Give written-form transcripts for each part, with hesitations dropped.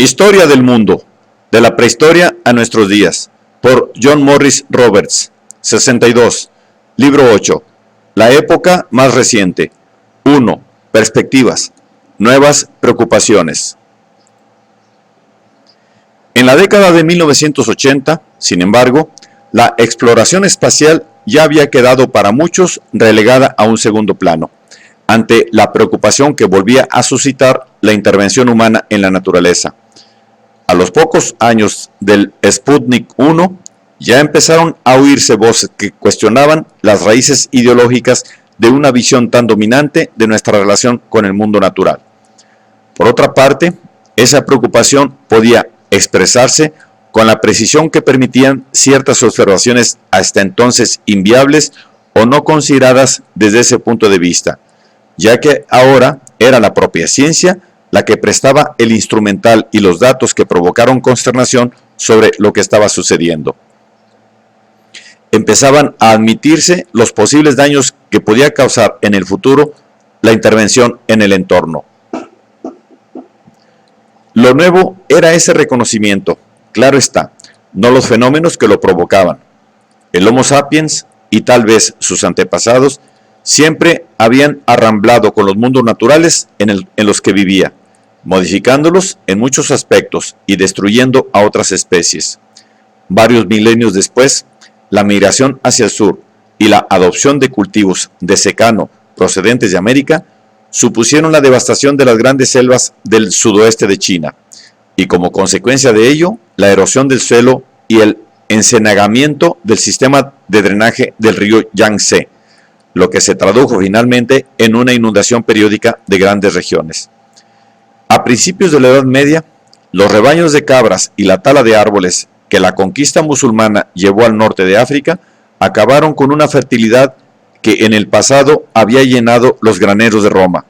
Historia del mundo, de la prehistoria a nuestros días, por John Morris Roberts, 62, libro 8, la época más reciente. 1. Perspectivas, nuevas preocupaciones. En la década de 1980, sin embargo, la exploración espacial ya había quedado para muchos relegada a un segundo plano, ante la preocupación que volvía a suscitar la intervención humana en la naturaleza. A los pocos años del Sputnik 1, ya empezaron a oírse voces que cuestionaban las raíces ideológicas de una visión tan dominante de nuestra relación con el mundo natural. Por otra parte, esa preocupación podía expresarse con la precisión que permitían ciertas observaciones hasta entonces inviables o no consideradas desde ese punto de vista, ya que ahora era la propia ciencia la que prestaba el instrumental y los datos que provocaron consternación sobre lo que estaba sucediendo. Empezaban a admitirse los posibles daños que podía causar en el futuro la intervención en el entorno. Lo nuevo era ese reconocimiento, claro está, no los fenómenos que lo provocaban. El Homo sapiens, y tal vez sus antepasados, siempre habían arramblado con los mundos naturales en los que vivía, modificándolos en muchos aspectos y destruyendo a otras especies. Varios milenios después, la migración hacia el sur y la adopción de cultivos de secano procedentes de América supusieron la devastación de las grandes selvas del sudoeste de China, y como consecuencia de ello, la erosión del suelo y el encenagamiento del sistema de drenaje del río Yangtze, lo que se tradujo finalmente en una inundación periódica de grandes regiones. A principios de la Edad Media, los rebaños de cabras y la tala de árboles que la conquista musulmana llevó al norte de África acabaron con una fertilidad que en el pasado había llenado los graneros de Roma.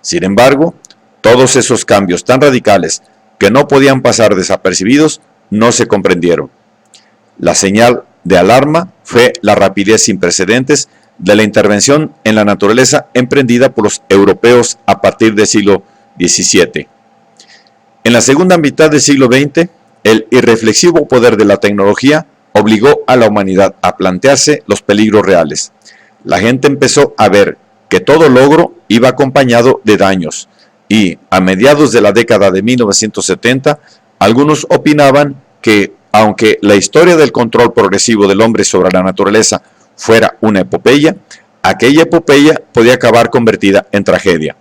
Sin embargo, todos esos cambios tan radicales que no podían pasar desapercibidos no se comprendieron. La señal de alarma fue la rapidez sin precedentes de la intervención en la naturaleza emprendida por los europeos a partir del siglo XVII. En la segunda mitad del siglo XX, el irreflexivo poder de la tecnología obligó a la humanidad a plantearse los peligros reales. La gente empezó a ver que todo logro iba acompañado de daños, y a mediados de la década de 1970, algunos opinaban que, aunque la historia del control progresivo del hombre sobre la naturaleza fuera una epopeya, aquella epopeya podía acabar convertida en tragedia.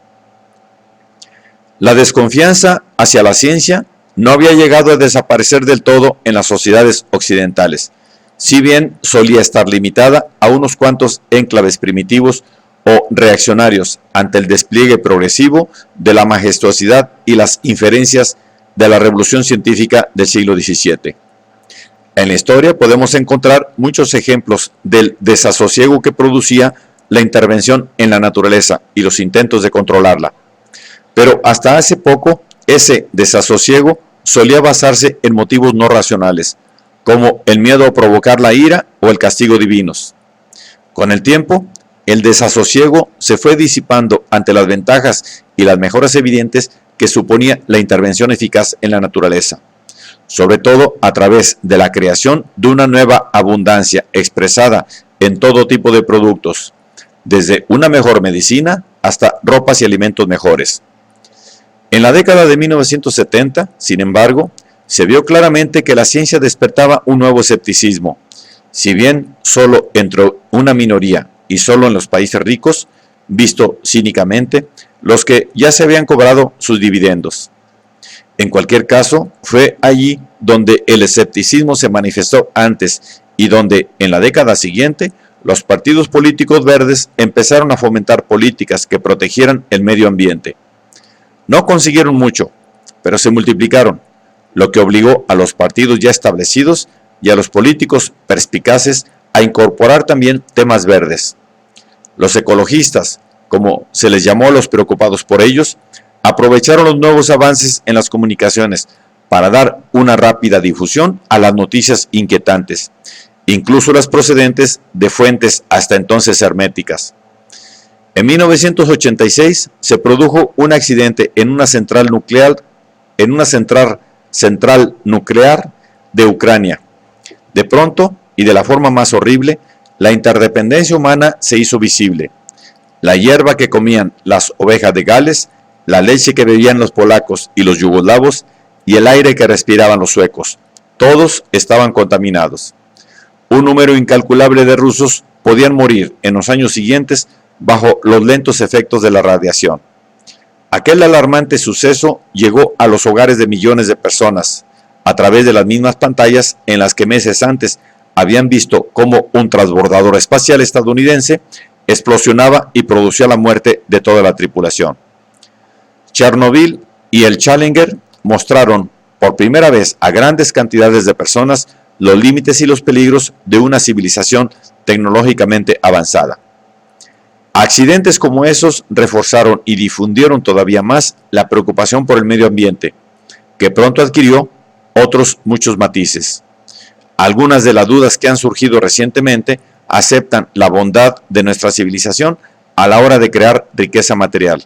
La desconfianza hacia la ciencia no había llegado a desaparecer del todo en las sociedades occidentales, si bien solía estar limitada a unos cuantos enclaves primitivos o reaccionarios ante el despliegue progresivo de la majestuosidad y las inferencias de la revolución científica del siglo XVII. En la historia podemos encontrar muchos ejemplos del desasosiego que producía la intervención en la naturaleza y los intentos de controlarla. Pero hasta hace poco, ese desasosiego solía basarse en motivos no racionales, como el miedo a provocar la ira o el castigo divinos. Con el tiempo, el desasosiego se fue disipando ante las ventajas y las mejoras evidentes que suponía la intervención eficaz en la naturaleza, sobre todo a través de la creación de una nueva abundancia expresada en todo tipo de productos, desde una mejor medicina hasta ropas y alimentos mejores. En la década de 1970, sin embargo, se vio claramente que la ciencia despertaba un nuevo escepticismo, si bien solo entre una minoría y solo en los países ricos, visto cínicamente, los que ya se habían cobrado sus dividendos. En cualquier caso, fue allí donde el escepticismo se manifestó antes y donde, en la década siguiente, los partidos políticos verdes empezaron a fomentar políticas que protegieran el medio ambiente. No consiguieron mucho, pero se multiplicaron, lo que obligó a los partidos ya establecidos y a los políticos perspicaces a incorporar también temas verdes. Los ecologistas, como se les llamó a los preocupados por ellos, aprovecharon los nuevos avances en las comunicaciones para dar una rápida difusión a las noticias inquietantes, incluso las procedentes de fuentes hasta entonces herméticas. En 1986 se produjo un accidente en una central nuclear en una central nuclear de Ucrania. De pronto, y de la forma más horrible, la interdependencia humana se hizo visible. La hierba que comían las ovejas de Gales, la leche que bebían los polacos y los yugoslavos, y el aire que respiraban los suecos, todos estaban contaminados. Un número incalculable de rusos podían morir en los años siguientes bajo los lentos efectos de la radiación. Aquel alarmante suceso llegó a los hogares de millones de personas, a través de las mismas pantallas en las que meses antes habían visto cómo un transbordador espacial estadounidense explosionaba y producía la muerte de toda la tripulación. Chernobyl y el Challenger mostraron por primera vez a grandes cantidades de personas los límites y los peligros de una civilización tecnológicamente avanzada. Accidentes como esos reforzaron y difundieron todavía más la preocupación por el medio ambiente, que pronto adquirió otros muchos matices. Algunas de las dudas que han surgido recientemente aceptan la bondad de nuestra civilización a la hora de crear riqueza material,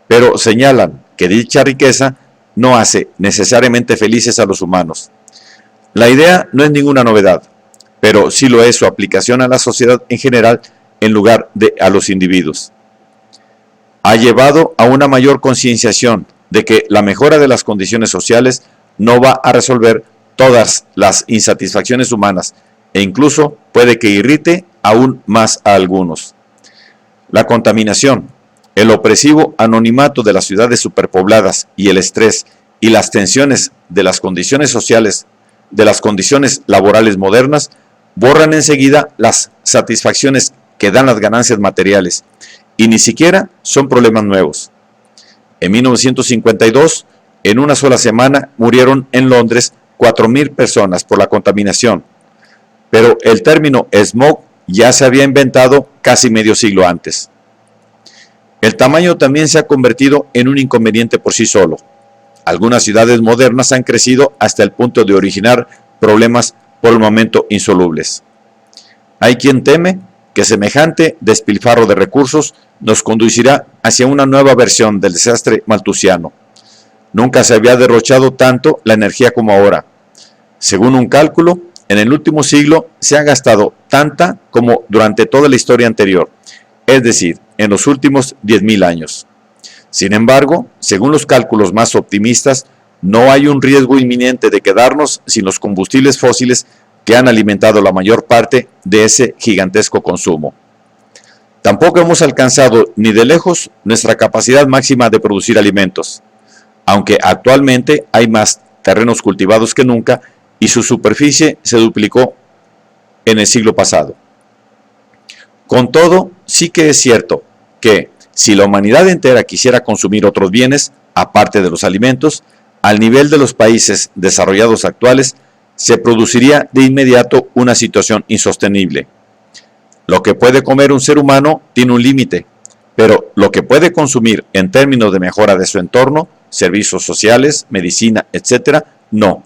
pero señalan que dicha riqueza no hace necesariamente felices a los humanos. La idea no es ninguna novedad, pero sí lo es su aplicación a la sociedad en general en lugar de a los individuos. Ha llevado a una mayor concienciación de que la mejora de las condiciones sociales no va a resolver todas las insatisfacciones humanas e incluso puede que irrite aún más a algunos. La contaminación, el opresivo anonimato de las ciudades superpobladas y el estrés y las tensiones de las condiciones sociales, de las condiciones laborales modernas, borran enseguida las satisfacciones que dan las ganancias materiales y ni siquiera son problemas nuevos. En 1952, en una sola semana murieron en Londres 4.000 personas por la contaminación, pero el término smog ya se había inventado casi medio siglo antes. El tamaño también se ha convertido en un inconveniente por sí solo. Algunas ciudades modernas han crecido hasta el punto de originar problemas por el momento insolubles. Hay quien teme que semejante despilfarro de recursos nos conducirá hacia una nueva versión del desastre maltusiano. Nunca se había derrochado tanto la energía como ahora. Según un cálculo, en el último siglo se ha gastado tanta como durante toda la historia anterior, es decir, en los últimos 10.000 años. Sin embargo, según los cálculos más optimistas, no hay un riesgo inminente de quedarnos sin los combustibles fósiles que han alimentado la mayor parte de ese gigantesco consumo. Tampoco hemos alcanzado ni de lejos nuestra capacidad máxima de producir alimentos, aunque actualmente hay más terrenos cultivados que nunca y su superficie se duplicó en el siglo pasado. Con todo, sí que es cierto que si la humanidad entera quisiera consumir otros bienes, aparte de los alimentos, al nivel de los países desarrollados actuales, se produciría de inmediato una situación insostenible. Lo que puede comer un ser humano tiene un límite, pero lo que puede consumir en términos de mejora de su entorno, servicios sociales, medicina, etc., no.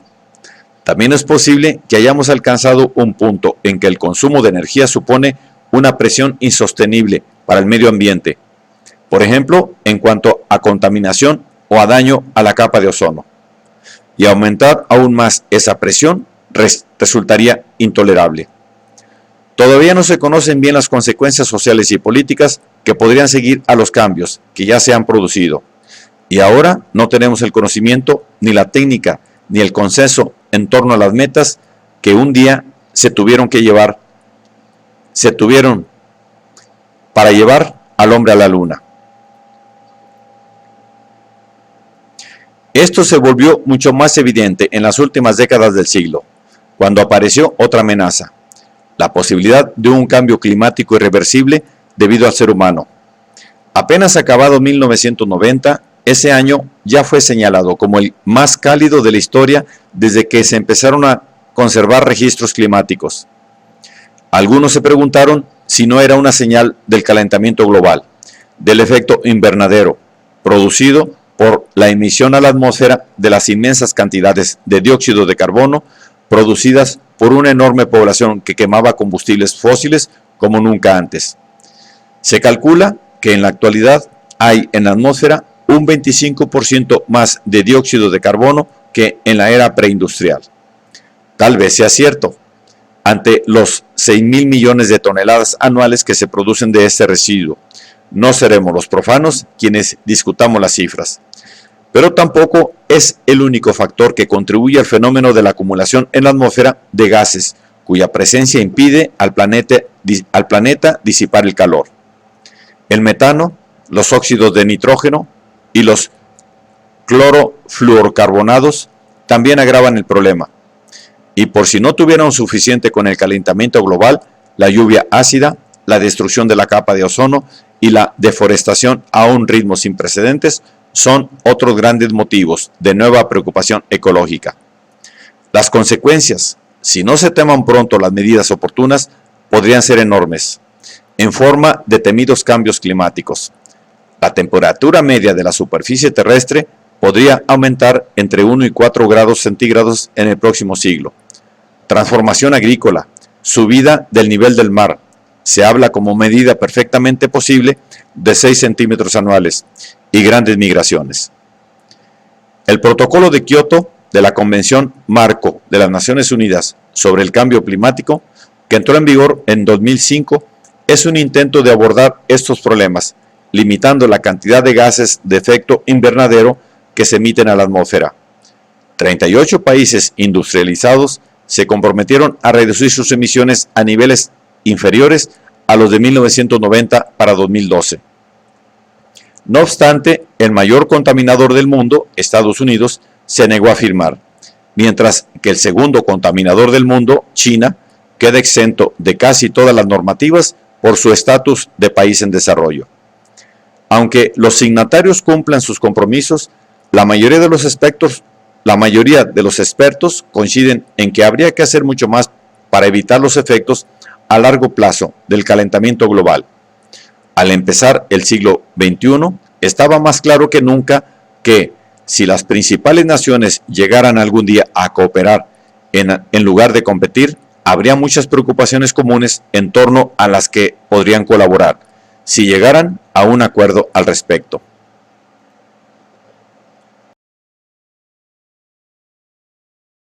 También es posible que hayamos alcanzado un punto en que el consumo de energía supone una presión insostenible para el medio ambiente, por ejemplo, en cuanto a contaminación o a daño a la capa de ozono. Y aumentar aún más esa presión resultaría intolerable. Todavía no se conocen bien las consecuencias sociales y políticas que podrían seguir a los cambios que ya se han producido. Y ahora no tenemos el conocimiento, ni la técnica, ni el consenso en torno a las metas que un día se tuvieron para llevar al hombre a la luna. Esto se volvió mucho más evidente en las últimas décadas del siglo, cuando apareció otra amenaza, la posibilidad de un cambio climático irreversible debido al ser humano. Apenas acabado 1990, ese año ya fue señalado como el más cálido de la historia desde que se empezaron a conservar registros climáticos. Algunos se preguntaron si no era una señal del calentamiento global, del efecto invernadero, producido por la emisión a la atmósfera de las inmensas cantidades de dióxido de carbono producidas por una enorme población que quemaba combustibles fósiles como nunca antes. Se calcula que en la actualidad hay en la atmósfera un 25% más de dióxido de carbono que en la era preindustrial. Tal vez sea cierto, ante los 6.000 millones de toneladas anuales que se producen de este residuo. No seremos los profanos quienes discutamos las cifras. Pero tampoco es el único factor que contribuye al fenómeno de la acumulación en la atmósfera de gases, cuya presencia impide al planeta disipar el calor. El metano, los óxidos de nitrógeno y los clorofluorcarbonados también agravan el problema. Y por si no tuvieron suficiente con el calentamiento global, la lluvia ácida, la destrucción de la capa de ozono y la deforestación a un ritmo sin precedentes son otros grandes motivos de nueva preocupación ecológica. Las consecuencias, si no se toman pronto las medidas oportunas, podrían ser enormes, en forma de temidos cambios climáticos. La temperatura media de la superficie terrestre podría aumentar entre 1 y 4 grados centígrados en el próximo siglo. Transformación agrícola, subida del nivel del mar. Se habla como medida perfectamente posible de 6 centímetros anuales y grandes migraciones. El protocolo de Kioto de la Convención Marco de las Naciones Unidas sobre el Cambio Climático, que entró en vigor en 2005, es un intento de abordar estos problemas, limitando la cantidad de gases de efecto invernadero que se emiten a la atmósfera. 38 países industrializados se comprometieron a reducir sus emisiones a niveles inferiores a los de 1990 para 2012. No obstante, el mayor contaminador del mundo, Estados Unidos, se negó a firmar, mientras que el segundo contaminador del mundo, China, queda exento de casi todas las normativas por su estatus de país en desarrollo. Aunque los signatarios cumplan sus compromisos, la mayoría de los expertos coinciden en que habría que hacer mucho más para evitar los efectos a largo plazo del calentamiento global. Al empezar el siglo XXI, estaba más claro que nunca que si las principales naciones llegaran algún día a cooperar en lugar de competir, habría muchas preocupaciones comunes en torno a las que podrían colaborar, si llegaran a un acuerdo al respecto.